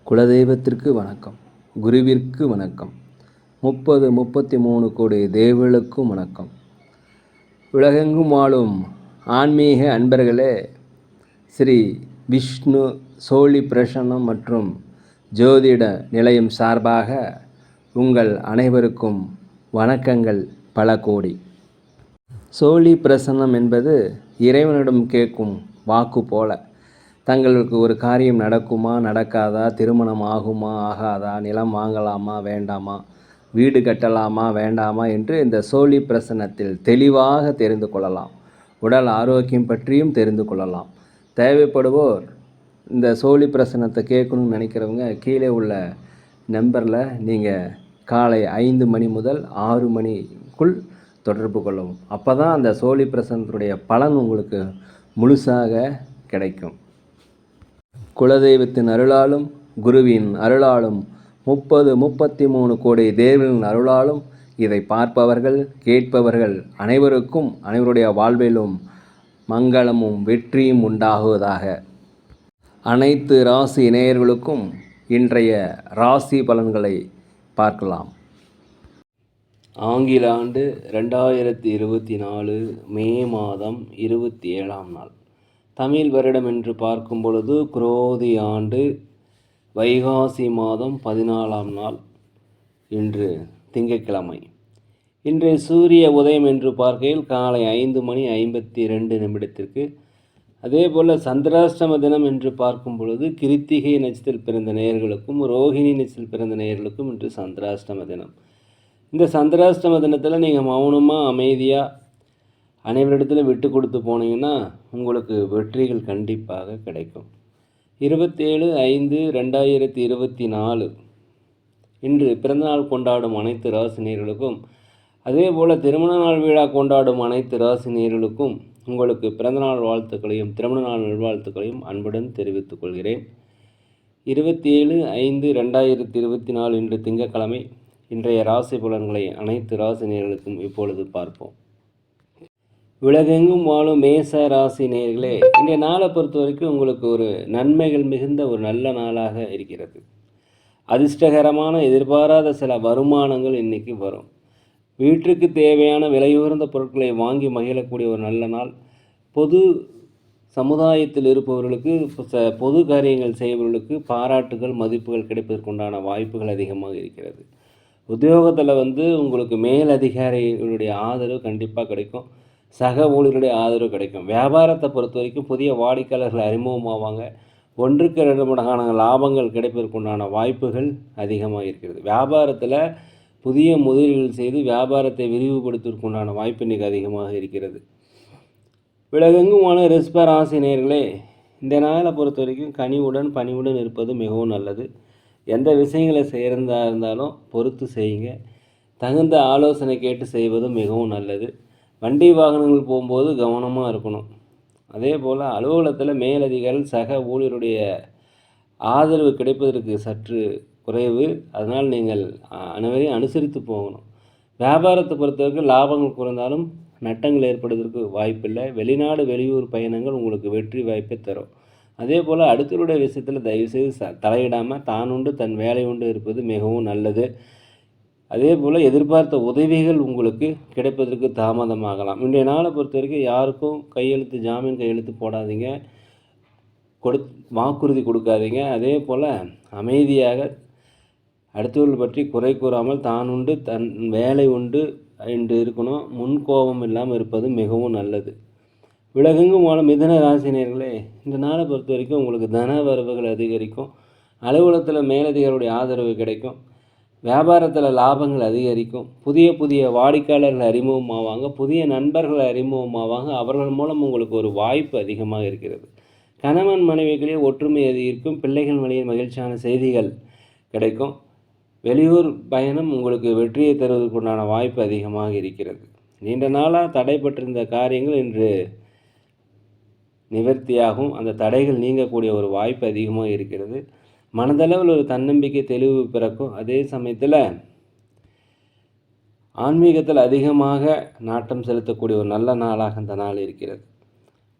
குலதெய்வத்திற்கு வணக்கம், குருவிற்கு வணக்கம், 33 கோடி தேவர்களுக்கும் வணக்கம். உலகெங்கும் வாழும் ஆன்மீக அன்பர்களே, ஸ்ரீ விஷ்ணு சோழி பிரசன்னம் மற்றும் ஜோதிட நிலையம் சார்பாக உங்கள் அனைவருக்கும் வணக்கங்கள் பல கோடி. சோழி பிரசன்னம் என்பது இறைவனிடம் கேட்கும் வாக்கு போல. தங்களுக்கு ஒரு காரியம் நடக்குமா நடக்காதா, திருமணம் ஆகுமா ஆகாதா, நிலம் வாங்கலாமா வேண்டாமா, வீடு கட்டலாமா வேண்டாமா என்று இந்த சோழி பிரசன்னத்தில் தெளிவாக தெரிந்து கொள்ளலாம். உடல் ஆரோக்கியம் பற்றியும் தெரிந்து கொள்ளலாம். தேவைப்படுவோர் இந்த சோழி பிரசன்னத்தை கேட்கணும்னு நினைக்கிறவங்க கீழே உள்ள நம்பரில் நீங்கள் காலை 5 மணி முதல் 6 மணிக்குள் தொடர்பு கொள்ளவும். அப்போ தான் அந்த சோழி பிரசன்னத்துடைய பலன் உங்களுக்கு முழுசாக கிடைக்கும். குலதெய்வத்தின் அருளாலும் குருவின் அருளாலும் 33 கோடி தேவர்களின் அருளாலும் இதை பார்ப்பவர்கள் கேட்பவர்கள் அனைவருக்கும் அனைவருடைய வாழ்விலும் மங்களமும் வெற்றியும் உண்டாகுவதாக. அனைத்து ராசி நேயர்களுக்கும் இன்றைய ராசி பலன்களை பார்க்கலாம். ஆங்கில ஆண்டு 2024 மே மாதம் 27ஆம் நாள். தமிழ் வருடம் என்று பார்க்கும் பொழுது குரோதி ஆண்டு வைகாசி மாதம் 14ஆம் நாள். இன்று திங்கட்கிழமை. இன்றைய சூரிய உதயம் என்று பார்க்கையில் காலை 5:52 அதேபோல் சந்திராஷ்டம தினம் என்று பார்க்கும் பொழுது கிருத்திகை நட்சத்திரத்தில் பிறந்த நேயர்களுக்கும் ரோஹிணி நட்சத்திரத்தில் பிறந்த நேயர்களுக்கும் இன்று சந்திராஷ்டம தினம். இந்த சந்திராஷ்டம தினத்தில் நீங்கள் மௌனமாக அமைதியாக அனைவரிடத்திலும் விட்டு கொடுத்து போனீங்கன்னா உங்களுக்கு வெற்றிகள் கண்டிப்பாக கிடைக்கும். 27/5/2024 இன்று பிறந்தநாள் கொண்டாடும் அனைத்து ராசினியர்களுக்கும் அதே போல் திருமண நாள் விழா கொண்டாடும் அனைத்து ராசினியர்களுக்கும் உங்களுக்கு பிறந்தநாள் வாழ்த்துக்களையும் திருமண நாள் நல்வாழ்த்துக்களையும் அன்புடன் தெரிவித்துக் கொள்கிறேன். 27/5/2024 இன்று திங்கட்கிழமை. இன்றைய ராசி பலன்களை அனைத்து ராசினியர்களுக்கும் இப்பொழுது பார்ப்போம். உலகெங்கும் வாழும் மேச ராசி நேயர்களே, இன்றைய நாளை பொறுத்த வரைக்கும் உங்களுக்கு ஒரு நன்மைகள் மிகுந்த ஒரு நல்ல நாளாக இருக்கிறது. அதிர்ஷ்டகரமான எதிர்பாராத சில வருமானங்கள் இன்றைக்கி வரும். வீட்டுக்கு தேவையான விலையுயர்ந்த பொருட்களை வாங்கி மகிழக்கூடிய ஒரு நல்ல நாள். பொது சமுதாயத்தில் இருப்பவர்களுக்கு பொது காரியங்கள் செய்பவர்களுக்கு பாராட்டுகள் மதிப்புகள் கிடைப்பதற்குண்டான வாய்ப்புகள் அதிகமாக இருக்கிறது. உத்தியோகத்தில் உங்களுக்கு மேலதிகாரிகளுடைய ஆதரவு கண்டிப்பாக கிடைக்கும். சக ஊழியர்களுடைய ஆதரவு கிடைக்கும். வியாபாரத்தை பொறுத்த வரைக்கும் புதிய வாடிக்கையாளர்கள் அறிமுகமாவாங்க. 1-2 மடங்கான லாபங்கள் கிடைப்பதற்குண்டான வாய்ப்புகள் அதிகமாக இருக்கிறது. வியாபாரத்தில் புதிய முதலீடுகள் செய்து வியாபாரத்தை விரிவுபடுத்துவதற்குண்டான வாய்ப்பு இன்றைக்கு அதிகமாக இருக்கிறது. உலகெங்குமான ரிஷப ராசி நேயர்களே, இந்த நாளை பொறுத்த வரைக்கும் பணிவுடன் இருப்பது மிகவும் நல்லது. எந்த விஷயங்களை செய்கிறதா இருந்தாலும் பொறுத்து செய்யுங்க. தகுந்த ஆலோசனை கேட்டு செய்வதும் மிகவும் நல்லது. வண்டி வாகனங்கள் போகும்போது கவனமாக இருக்கணும். அதே போல் அலுவலகத்தில் மேலதிகாரிகள் சக ஊழியருடைய ஆதரவு கிடைப்பதற்கு சற்று குறைவு. அதனால் நீங்கள் அனைவரையும் அனுசரித்து போகணும். வியாபாரத்தை பொறுத்தவரைக்கும் லாபங்கள் குறைந்தாலும் நட்டங்கள் ஏற்படுவதற்கு வாய்ப்பில்லை. வெளிநாடு வெளியூர் பயணங்கள் உங்களுக்கு வெற்றி வாய்ப்பை தரும். அதே போல் அடுத்தவருடைய விஷயத்தில் தயவுசெய்து தலையிடாமல் தான் உண்டு தன் வேலை உண்டு இருப்பது மிகவும் நல்லது. அதே போல் எதிர்பார்த்த உதவிகள் உங்களுக்கு கிடைப்பதற்கு தாமதமாகலாம். இன்றைய நாளை பொறுத்த வரைக்கும் யாருக்கும் ஜாமீன் கையெழுத்து போடாதீங்க, வாக்குறுதி கொடுக்காதீங்க. அதே போல் அமைதியாக அடுத்தவர்கள் பற்றி குறை கூறாமல் தான் உண்டு தன் வேலை உண்டு என்று இருக்கணும். முன்கோபம் இல்லாமல் இருப்பது மிகவும் நல்லது. உலகெங்கும் வாழும் மிதுன ராசினியர்களே, இந்த நாளை பொறுத்த வரைக்கும் உங்களுக்கு தன வரவுகள் அதிகரிக்கும். அலுவலகத்தில் மேலதிகாரிகளுடைய ஆதரவு கிடைக்கும். வியாபாரத்தில் லாபங்கள் அதிகரிக்கும். புதிய வாடிக்கையாளர்கள் அறிமுகமாவாங்க. புதிய நண்பர்கள் அறிமுகமாவாங்க. அவர்கள் மூலம் உங்களுக்கு ஒரு வாய்ப்பு அதிகமாக இருக்கிறது. கணவன் மனைவிகளே ஒற்றுமை அதிகரிக்கும். பிள்ளைகள் வழியில் மகிழ்ச்சியான செய்திகள் கிடைக்கும். வெளியூர் பயணம் உங்களுக்கு வெற்றியை தருவதற்குண்டான வாய்ப்பு அதிகமாக இருக்கிறது. நீண்ட நாளாக தடைப்பட்டிருந்த காரியங்கள் இன்று நிவர்த்தியாகும். அந்த தடைகள் நீங்கக்கூடிய ஒரு வாய்ப்பு அதிகமாக இருக்கிறது. மனதளவில் ஒரு தன்னம்பிக்கை தெளிவு பிறக்கும். அதே சமயத்தில் ஆன்மீகத்தில் அதிகமாக நாட்டம் செலுத்தக்கூடிய ஒரு நல்ல நாளாக இந்த நாள் இருக்கிறது.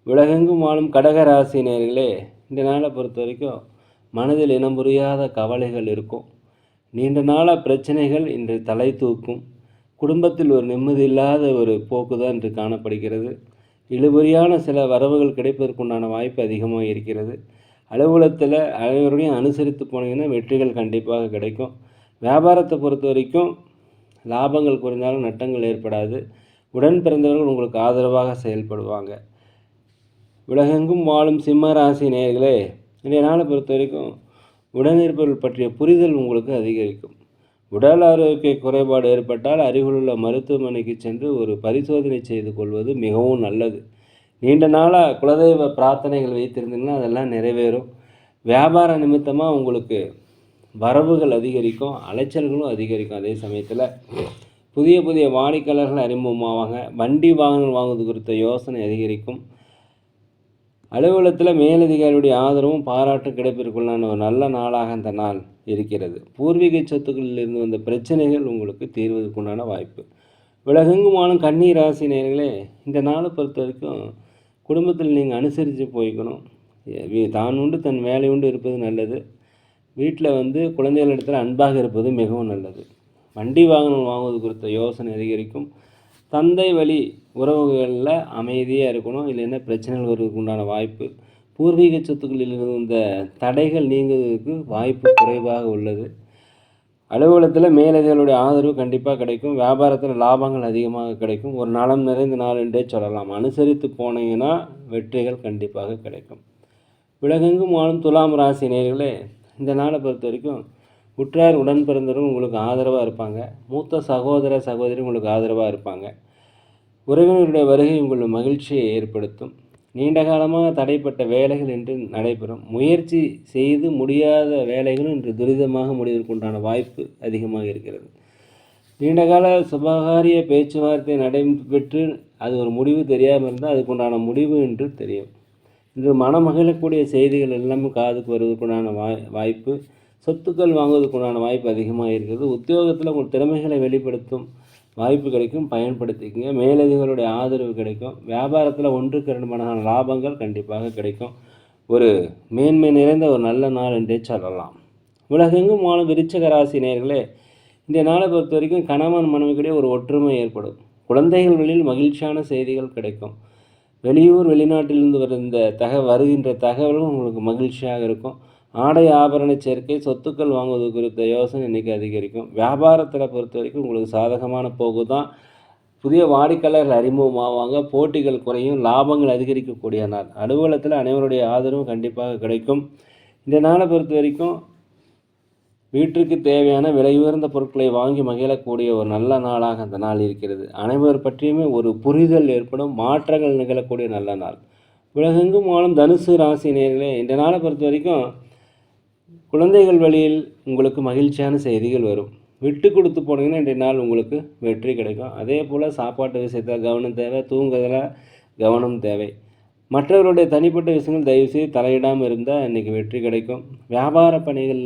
உலகெங்கும் வாழும் கடக ராசி நேயர்களே, இந்த நாளை பொறுத்த வரைக்கும் மனதில் இனம் புரியாத கவலைகள் இருக்கும். நீண்ட நாளாக பிரச்சனைகள் இன்று தலை தூக்கும். குடும்பத்தில் ஒரு நிம்மதி இல்லாத ஒரு போக்கு தான் இன்று காணப்படுகிறது. இழுபறியான சில வரவுகள் கிடைப்பதற்குண்டான வாய்ப்பு அதிகமாக இருக்கிறது. அலுவலகத்தில் அனைவரையும் அனுசரித்து போனீங்கன்னா வெற்றிகள் கண்டிப்பாக கிடைக்கும். வியாபாரத்தை பொறுத்த வரைக்கும் லாபங்கள் குறைந்தாலும் நட்டங்கள் ஏற்படாது. உடன் பிறந்தவர்கள் உங்களுக்கு ஆதரவாக செயல்படுவாங்க. உலகெங்கும் வாழும் சிம்ம ராசி நேயர்களே, இன்றைய நாளை பொறுத்த வரைக்கும் உடனிருப்பவர்கள் பற்றிய புரிதல் உங்களுக்கு அதிகரிக்கும். உடல் ஆரோக்கிய குறைபாடு ஏற்பட்டால் அருகிலுள்ள மருத்துவமனைக்கு சென்று ஒரு பரிசோதனை செய்து கொள்வது மிகவும் நல்லது. நீண்ட நாளாக குலதெய்வ பிரார்த்தனைகள் வைத்திருந்தீங்கன்னா அதெல்லாம் நிறைவேறும். வியாபார நிமித்தமாக உங்களுக்கு வரவுகள் அதிகரிக்கும், அலைச்சல்களும் அதிகரிக்கும். அதே சமயத்தில் புதிய புதிய வாடிக்கையாளர்கள் அறிமுகமாவாங்க. வண்டி வாகனம் வாங்குவது குறித்த யோசனை அதிகரிக்கும். அலுவலகத்தில் மேலதிகாரியுடைய ஆதரவும் பாராட்டும் கிடைப்பதற்குள்ளான ஒரு நல்ல நாளாக அந்த நாள் இருக்கிறது. பூர்வீக சொத்துக்களில் இருந்து வந்த பிரச்சனைகள் உங்களுக்கு தீர்வதற்குண்டான வாய்ப்பு. உலகெங்கும் வாழும் கன்னி ராசி நேயர்களே, இந்த நாளை பொறுத்த வரைக்கும் குடும்பத்தில் நீங்கள் அனுசரித்து போய்க்கணும். தான் உண்டு தன் வேலை உண்டு இருப்பது நல்லது. வீட்டில் குழந்தைகளிடத்தில் அன்பாக இருப்பது மிகவும் நல்லது. வண்டி வாகனம் வாங்குவது குறித்த யோசனை அதிகரிக்கும். தந்தை வழி உறவுகளில் அமைதியாக இருக்கணும், இல்லைன்னா பிரச்சனைகள் வருவதற்கு உண்டான வாய்ப்பு. பூர்வீக சொத்துக்களில் இருந்த தடைகள் நீங்குவதற்கு வாய்ப்பு குறைவாக உள்ளது. அலுவலகத்தில் மேலதிகளுடைய ஆதரவு கண்டிப்பாக கிடைக்கும். வியாபாரத்தில் லாபங்கள் அதிகமாக கிடைக்கும். ஒரு நலம் நிறைந்த நாள் என்றே சொல்லலாம். அனுசரித்து போனீங்கன்னா வெற்றிகள் கண்டிப்பாக கிடைக்கும். உலகெங்கும் வாழும் துலாம் ராசி நேயர்களே, இந்த நாளை பொறுத்த வரைக்கும் உற்றார் உடன் பிறந்தவர்கள் உங்களுக்கு ஆதரவாக இருப்பாங்க. மூத்த சகோதர சகோதரி உங்களுக்கு ஆதரவாக இருப்பாங்க. உறவினருடைய வருகை உங்கள் மகிழ்ச்சியை ஏற்படுத்தும். நீண்ட காலமாக தடைப்பட்ட வேலைகள் இன்று நடைபெறும். முயற்சி செய்து முடியாத வேலைகளும் இன்று துரிதமாக முடிவதற்குண்டான வாய்ப்பு அதிகமாக இருக்கிறது. நீண்டகால சுபகாரிய பேச்சுவார்த்தை நடைபெற்று அது ஒரு முடிவு தெரியாமல் இருந்தால் அதுக்குண்டான முடிவு என்று தெரியும். இன்று மனமகிழக்கூடிய செய்திகள் எல்லாமே காதுக்கு வருவதற்குண்டான வாய்ப்பு. சொத்துக்கள் வாங்குவதற்குண்டான வாய்ப்பு அதிகமாக இருக்கிறது. உத்தியோகத்தில் உங்கள் திறமைகளை வெளிப்படுத்தும் வாய்ப்பு கிடைக்கும், பயன்படுத்திக்கங்க. மேலதிகளுடைய ஆதரவு கிடைக்கும். வியாபாரத்தில் 1-2 மடங்கான லாபங்கள் கண்டிப்பாக கிடைக்கும். ஒரு மேன்மை நிறைந்த ஒரு நல்ல நாள் என்றே சொல்லலாம். உலகெங்கும் வாழும் விருச்சிக ராசி நேயர்களே, இந்த நாளை பொறுத்த வரைக்கும் கணவன் மனைவிக்கிடையே ஒரு ஒற்றுமை ஏற்படும். குழந்தைகள் வழியில் மகிழ்ச்சியான செய்திகள் கிடைக்கும். வெளியூர் வெளிநாட்டிலிருந்து வருகின்ற தகவலும் உங்களுக்கு மகிழ்ச்சியாக இருக்கும். ஆடை ஆபரண சேர்க்கை, சொத்துக்கள் வாங்குவது குறித்த யோசனை இன்றைக்கி அதிகரிக்கும். வியாபாரத்தில் பொறுத்த வரைக்கும் உங்களுக்கு சாதகமான போக்கு தான். புதிய வாடிக்கையாளர்கள் அறிமுகமாவாங்க. போட்டிகள் குறையும், லாபங்கள் அதிகரிக்கக்கூடிய நாள். அலுவலகத்தில் அனைவருடைய ஆதரவும் கண்டிப்பாக கிடைக்கும். இந்த நாளை பொறுத்த வரைக்கும் வீட்டிற்கு தேவையான விலை உயர்ந்த பொருட்களை வாங்கி மகிழக்கூடிய ஒரு நல்ல நாளாக அந்த நாள் இருக்கிறது. அனைவர் பற்றியுமே ஒரு புரிதல் ஏற்படும், மாற்றங்கள் நிகழக்கூடிய நல்ல நாள். உலகெங்கும் வாழும் தனுசு ராசி நேயர்களே, இந்த நாளை பொறுத்த வரைக்கும் குழந்தைகள் வழியில் உங்களுக்கு மகிழ்ச்சியான செய்திகள் வரும். விட்டு கொடுத்து போனீங்கன்னா இன்றைய நாள் உங்களுக்கு வெற்றி கிடைக்கும். அதே போல் சாப்பாட்டு விஷயத்தில் கவனம் தேவை, தூங்குறதுல கவனம் தேவை. மற்றவருடைய தனிப்பட்ட விஷயங்கள் தயவுசெய்து தலையிடாமல் இருந்தால் இன்றைக்கி வெற்றி கிடைக்கும். வியாபார பணிகள்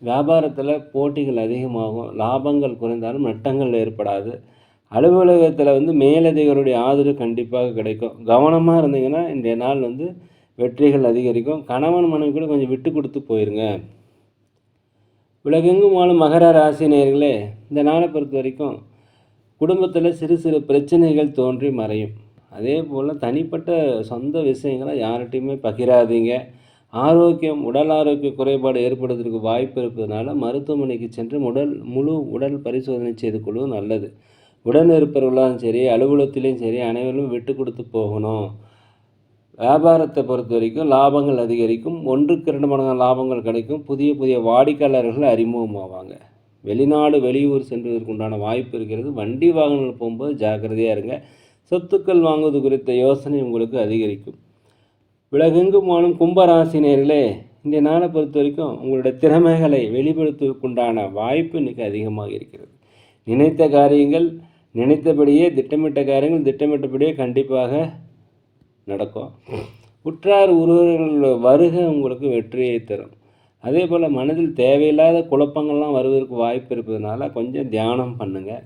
வியாபாரத்தில் போட்டிகள் அதிகமாகும். லாபங்கள் குறைந்தாலும் நட்டங்கள் ஏற்படாது. அலுவலகத்தில் மேலதிகாரிகளுடைய ஆதரவு கண்டிப்பாக கிடைக்கும். கவனமாக இருந்தீங்கன்னா இன்றைய நாள் வெற்றிகள் அதிகரிக்கும். கணவன் மனைவி கூட கொஞ்சம் விட்டு கொடுத்து போயிருங்க. உலகெங்கும் வாழும் மகர ராசி நேயர்களே, இந்த நாளை பொறுத்த வரைக்கும் குடும்பத்தில் சிறு சிறு பிரச்சனைகள் தோன்றி மறையும். அதே போல் தனிப்பட்ட சொந்த விஷயங்களை யார்கிட்டையுமே பகிராதீங்க. உடல் ஆரோக்கிய குறைபாடு ஏற்படுவதற்கு வாய்ப்பு இருப்பதனால மருத்துவமனைக்கு சென்று முழு உடல் பரிசோதனை செய்து கொள்வது நல்லது. உடன் இருப்பவர்களாலும் சரி, அலுவலகத்திலையும் சரி, அனைவரும் விட்டு கொடுத்து போகணும். வியாபாரத்தை பொறுத்த வரைக்கும் லாபங்கள் அதிகரிக்கும். 1-2 மடங்கு லாபங்கள் கிடைக்கும். புதிய புதிய வாடிக்கையாளர்கள் அறிமுகமாவாங்க. வெளிநாடு வெளியூர் சென்றதற்குண்டான வாய்ப்பு இருக்கிறது. வண்டி வாகனங்கள் போகும்போது ஜாக்கிரதையாக இருங்க. சொத்துக்கள் வாங்குவது குறித்த யோசனை உங்களுக்கு அதிகரிக்கும். உலகெங்கும் வாழும் கும்பராசினியர்களே, இந்த நாளை பொறுத்த வரைக்கும் உங்களுடைய திறமைகளை வெளிப்படுத்துவதற்குண்டான வாய்ப்பு இன்றைக்கி அதிகமாக இருக்கிறது. நினைத்த காரியங்கள் நினைத்தபடியே, திட்டமிட்ட காரியங்கள் திட்டமிட்டபடியே கண்டிப்பாக நடக்கும். உற்றார் உறவினர்கள் வருகை உங்களுக்கு வெற்றியை தரும். அதே போல் மனதில் தேவையில்லாத குழப்பங்கள்லாம் வருவதற்கு வாய்ப்பு இருப்பதனால கொஞ்சம் தியானம் பண்ணுங்கள்.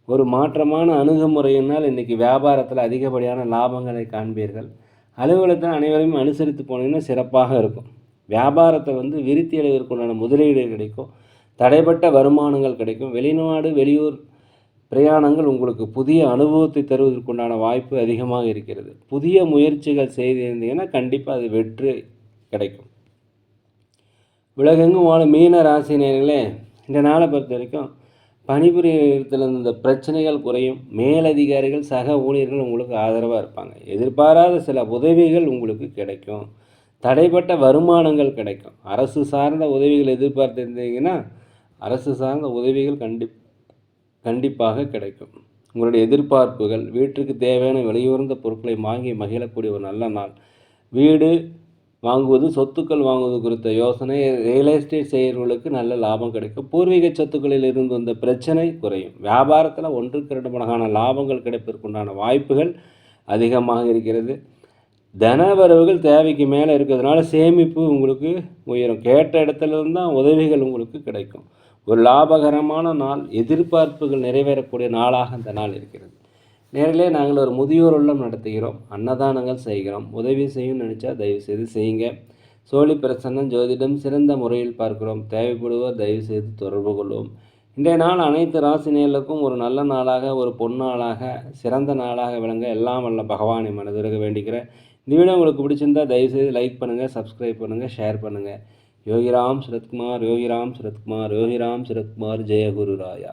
ஒரு மாற்றமான அணுகுமுறையினால் இன்றைக்கி வியாபாரத்தில் அதிகப்படியான லாபங்களை காண்பீர்கள். அலுவலகத்தில் அனைவரையும் அனுசரித்து போனீங்கன்னா சிறப்பாக இருக்கும். வியாபாரத்தை விருத்தி அடைவதற்குண்டான முதலீடு கிடைக்கும். தடைப்பட்ட வருமானங்கள் கிடைக்கும். வெளிநாடு வெளியூர் பிரயாணங்கள் உங்களுக்கு புதிய அனுபவத்தை தருவதற்குண்டான வாய்ப்பு அதிகமாக இருக்கிறது. புதிய முயற்சிகள் செய்திருந்தீங்கன்னா கண்டிப்பாக அது வெற்றி கிடைக்கும். உலகெங்கும் வாழும் மீன ராசி நேயர்களே, இந்த நாளை பொறுத்த வரைக்கும் பணிபுரியத்தில் இந்த பிரச்சனைகள் குறையும். மேலதிகாரிகள் சக ஊழியர்கள் உங்களுக்கு ஆதரவாக இருப்பாங்க. எதிர்பாராத சில உதவிகள் உங்களுக்கு கிடைக்கும். தடைப்பட்ட வருமானங்கள் கிடைக்கும். அரசு சார்ந்த உதவிகள் எதிர்பார்த்திருந்தீங்கன்னா அரசு சார்ந்த உதவிகள் கண்டிப்பாக கிடைக்கும். உங்களுடைய எதிர்பார்ப்புகள், வீட்டுக்கு தேவையான விலையுயர்ந்த பொருட்களை வாங்கி மகிழக்கூடிய ஒரு நல்ல நாள். வீடு வாங்குவது, சொத்துக்கள் வாங்குவது குறித்த யோசனை, ரியல் எஸ்டேட் செய்கிறவர்களுக்கு நல்ல லாபம் கிடைக்கும். பூர்வீக சொத்துக்களில் இருந்து வந்த பிரச்சனை குறையும். வியாபாரத்தில் 1-2 மடங்கான லாபங்கள் கிடைப்பதற்குண்டான வாய்ப்புகள் அதிகமாக இருக்கிறது. தனவரவுகள் தேவைக்கு மேலே இருக்கிறதுனால சேமிப்பு உங்களுக்கு உயரும். கேட்ட இடத்துலேருந்து தான் உதவிகள் உங்களுக்கு கிடைக்கும். ஒரு லாபகரமான நாள், எதிர்பார்ப்புகள் நிறைவேறக்கூடிய நாளாக இந்த நாள் இருக்கிறது. நேரிலே நாங்கள் ஒரு முதியோர் இல்லம் நடத்துகிறோம், அன்னதானங்கள் செய்கிறோம். உதவி செய்யணும்னு நினச்சா தயவுசெய்து செய்யுங்க. சோழி பிரசன்னம் ஜோதிடம் சிறந்த முறையில் பார்க்கிறோம். தேவைப்படுவோர் தயவுசெய்து தொடர்பு கொள்வோம். இன்றைய நாள் அனைத்து ராசினியர்களுக்கும் ஒரு நல்ல நாளாக, ஒரு பொன்னாளாக, சிறந்த நாளாக விளங்க எல்லாம் வல்ல பகவானை மனதிற்கு வேண்டிக்கிறேன். இந்த வீடியோ உங்களுக்கு பிடிச்சிருந்தா தயவுசெய்து லைக் பண்ணுங்கள், சப்ஸ்கிரைப் பண்ணுங்கள், ஷேர் பண்ணுங்கள். யோகிராம் சரத்குமார், யோகிராம் சரத்குமார், யோகிராம் சரத்குமார். ஜெய குரு ராயா.